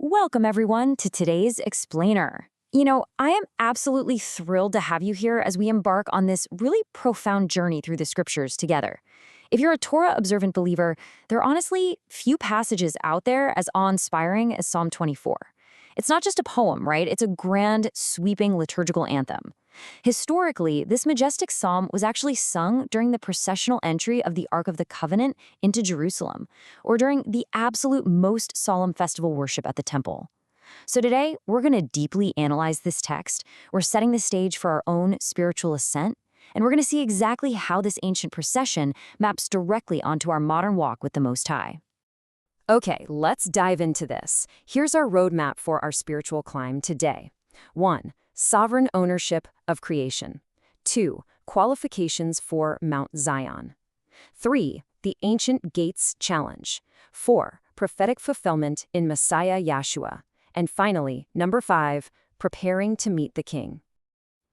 Welcome, everyone, to today's Explainer. I am absolutely thrilled to have you here as we embark on this really profound journey through the scriptures together. If you're a Torah-observant believer, there are honestly few passages out there as awe-inspiring as Psalm 24. It's not just a poem, right? It's a grand, sweeping liturgical anthem. Historically, this majestic psalm was actually sung during the processional entry of the Ark of the Covenant into Jerusalem, or during the absolute most solemn festival worship at the temple. So today, we're going to deeply analyze this text. We're setting the stage for our own spiritual ascent, and we're going to see exactly how this ancient procession maps directly onto our modern walk with the Most High. Okay, let's dive into this. Here's our roadmap for our spiritual climb today. 1. Sovereign ownership of creation. 2. Qualifications for Mount Zion. 3. The Ancient Gates Challenge. 4. Prophetic fulfillment in Messiah Yahshua. And finally, number 5, preparing to meet the King.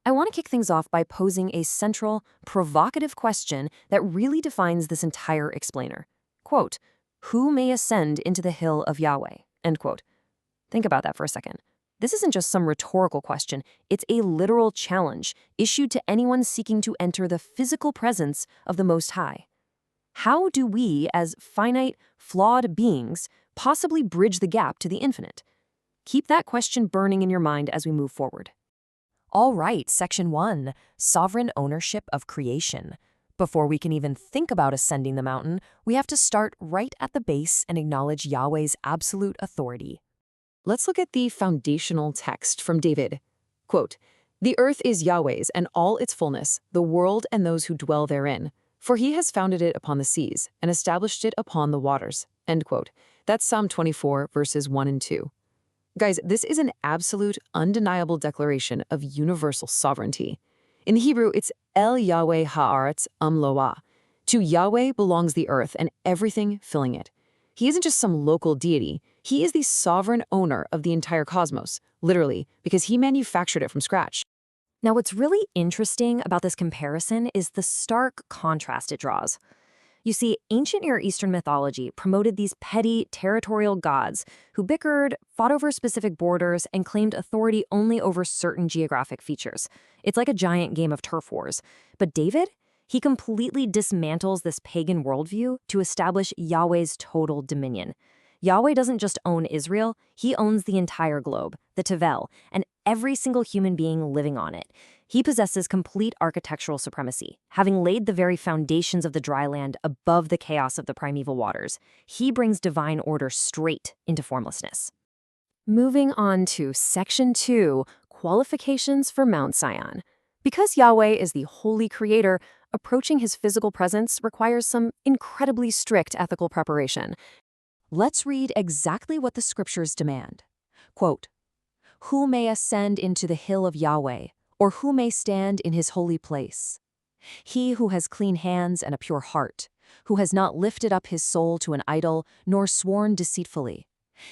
I want to kick things off by posing a central, provocative question that really defines this entire explainer. Quote, "Who may ascend into the hill of Yahweh?" End quote. Think about that for a second. This isn't just some rhetorical question, it's a literal challenge issued to anyone seeking to enter the physical presence of the Most High. How do we, as finite, flawed beings, possibly bridge the gap to the infinite? Keep that question burning in your mind as we move forward. All right, Section 1, Sovereign Ownership of Creation. Before we can even think about ascending the mountain, we have to start right at the base and acknowledge Yahweh's absolute authority. Let's look at the foundational text from David. Quote, "The earth is Yahweh's and all its fullness, the world and those who dwell therein. For he has founded it upon the seas and established it upon the waters." End quote. That's Psalm 24, verses 1 and 2. Guys, this is an absolute, undeniable declaration of universal sovereignty. In the Hebrew, it's El Yahweh Haaretz Loah. To Yahweh belongs the earth and everything filling it. He isn't just some local deity. He is the sovereign owner of the entire cosmos, literally, because he manufactured it from scratch. Now, what's really interesting about this comparison is the stark contrast it draws. You see, ancient Near Eastern mythology promoted these petty, territorial gods who bickered, fought over specific borders, and claimed authority only over certain geographic features. It's like a giant game of turf wars. But David? He completely dismantles this pagan worldview to establish Yahweh's total dominion. Yahweh doesn't just own Israel, he owns the entire globe, the Tevel, and every single human being living on it. He possesses complete architectural supremacy, having laid the very foundations of the dry land above the chaos of the primeval waters. He brings divine order straight into formlessness. Moving on to Section 2, Qualifications for Mount Zion. Because Yahweh is the holy creator, approaching his physical presence requires some incredibly strict ethical preparation. Let's read exactly what the scriptures demand. Quote, "Who may ascend into the hill of Yahweh, or who may stand in his holy place? He who has clean hands and a pure heart, who has not lifted up his soul to an idol, nor sworn deceitfully.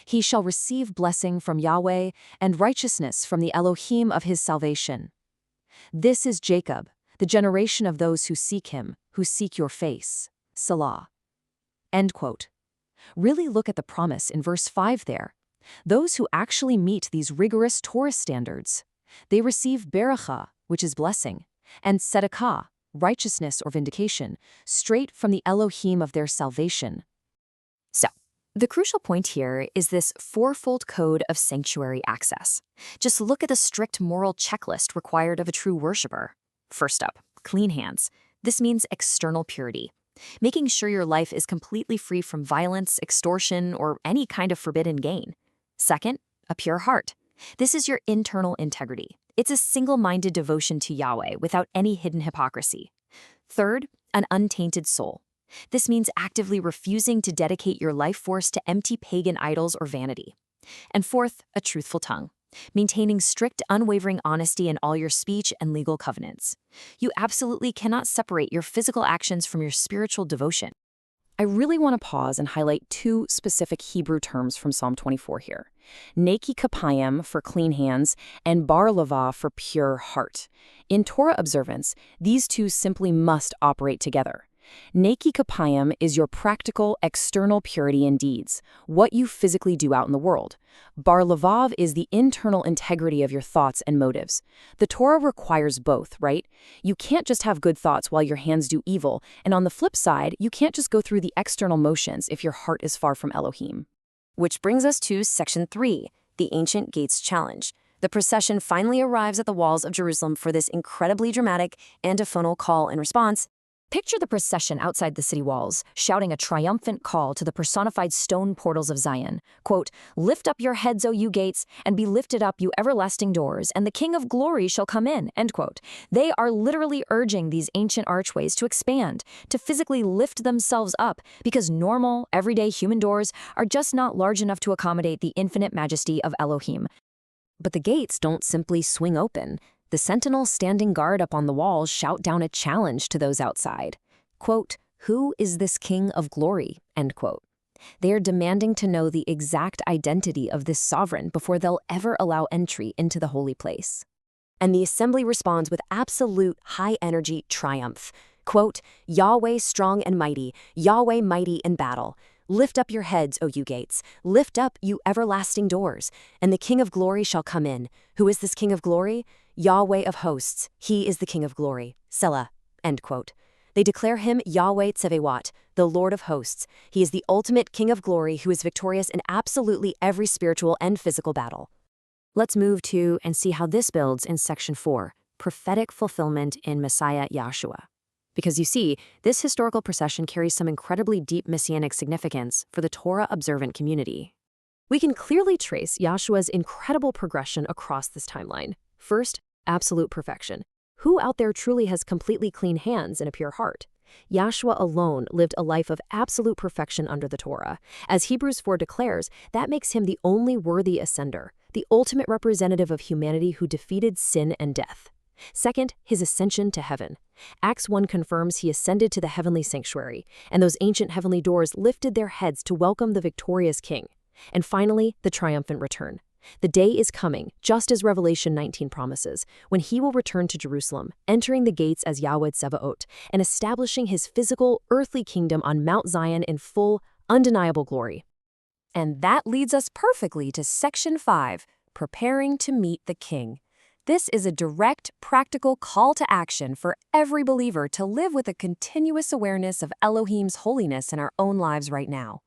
He shall receive blessing from Yahweh and righteousness from the Elohim of his salvation. This is Jacob, the generation of those who seek him, who seek your face. Selah." End quote. Really look at the promise in verse 5 there. Those who actually meet these rigorous Torah standards, they receive beracha, which is blessing, and tzedakah, righteousness or vindication, straight from the Elohim of their salvation. So, the crucial point here is this fourfold code of sanctuary access. Just look at the strict moral checklist required of a true worshiper. First up, clean hands. This means external purity, making sure your life is completely free from violence, extortion, or any kind of forbidden gain. Second, a pure heart. This is your internal integrity. It's a single-minded devotion to Yahweh without any hidden hypocrisy. Third, an untainted soul. This means actively refusing to dedicate your life force to empty pagan idols or vanity. And fourth, a truthful tongue, maintaining strict, unwavering honesty in all your speech and legal covenants. You absolutely cannot separate your physical actions from your spiritual devotion. I really want to pause and highlight two specific Hebrew terms from Psalm 24 here. Neki kapayim for clean hands and bar lava for pure heart. In Torah observance, these two simply must operate together. Neki kapayim is your practical, external purity in deeds, what you physically do out in the world. Bar lavav is the internal integrity of your thoughts and motives. The Torah requires both, right? You can't just have good thoughts while your hands do evil, and on the flip side, you can't just go through the external motions if your heart is far from Elohim. Which brings us to Section 3, the Ancient Gates Challenge. The procession finally arrives at the walls of Jerusalem for this incredibly dramatic antiphonal call and response. Picture the procession outside the city walls, shouting a triumphant call to the personified stone portals of Zion. Quote, "Lift up your heads, O you gates, and be lifted up, you everlasting doors, and the King of glory shall come in." End quote. They are literally urging these ancient archways to expand, to physically lift themselves up, because normal, everyday human doors are just not large enough to accommodate the infinite majesty of Elohim. But the gates don't simply swing open. The sentinels standing guard up on the walls shout down a challenge to those outside. Quote, "Who is this King of glory?" End quote. They are demanding to know the exact identity of this sovereign before they'll ever allow entry into the holy place. And the assembly responds with absolute high-energy triumph. Quote, "Yahweh strong and mighty, Yahweh mighty in battle. Lift up your heads, O you gates. Lift up, you everlasting doors. And the King of glory shall come in." Who is this King of glory? Yahweh of hosts. He is the King of glory. Selah. End quote. They declare him Yahweh Tsevewat, the Lord of hosts. He is the ultimate King of glory who is victorious in absolutely every spiritual and physical battle. Let's move to and see how this builds in Section 4, prophetic fulfillment in Messiah Yahshua. Because you see, this historical procession carries some incredibly deep messianic significance for the Torah-observant community. We can clearly trace Yahshua's incredible progression across this timeline. First, absolute perfection. Who out there truly has completely clean hands and a pure heart? Yahshua alone lived a life of absolute perfection under the Torah. As Hebrews 4 declares, that makes him the only worthy ascender, the ultimate representative of humanity who defeated sin and death. Second, his ascension to heaven. Acts 1 confirms he ascended to the heavenly sanctuary, and those ancient heavenly doors lifted their heads to welcome the victorious king. And finally, the triumphant return. The day is coming, just as Revelation 19 promises, when he will return to Jerusalem, entering the gates as Yahweh Tsevaot, and establishing his physical, earthly kingdom on Mount Zion in full, undeniable glory. And that leads us perfectly to Section 5, preparing to meet the king. This is a direct, practical call to action for every believer to live with a continuous awareness of Elohim's holiness in our own lives right now.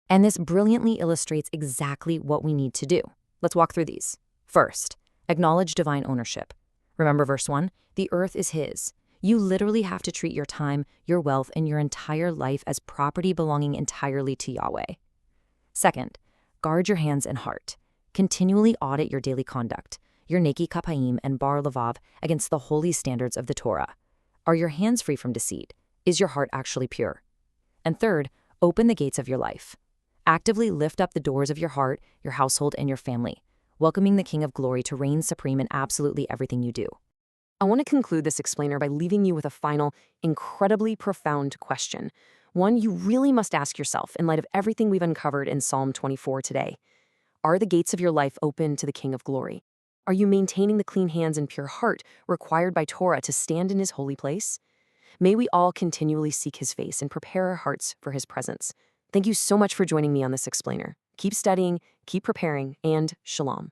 And this brilliantly illustrates exactly what we need to do. Let's walk through these. First, acknowledge divine ownership. Remember verse 1? The earth is his. You literally have to treat your time, your wealth, and your entire life as property belonging entirely to Yahweh. Second, guard your hands and heart. Continually audit your daily conduct, your neki kapayim and bar lavav, against the holy standards of the Torah. Are your hands free from deceit? Is your heart actually pure? And third, open the gates of your life. Actively lift up the doors of your heart, your household, and your family, welcoming the King of Glory to reign supreme in absolutely everything you do. I want to conclude this explainer by leaving you with a final, incredibly profound question. One you really must ask yourself in light of everything we've uncovered in Psalm 24 today. Are the gates of your life open to the King of Glory? Are you maintaining the clean hands and pure heart required by Torah to stand in his holy place? May we all continually seek his face and prepare our hearts for his presence. Thank you so much for joining me on this explainer. Keep studying, keep preparing, and shalom.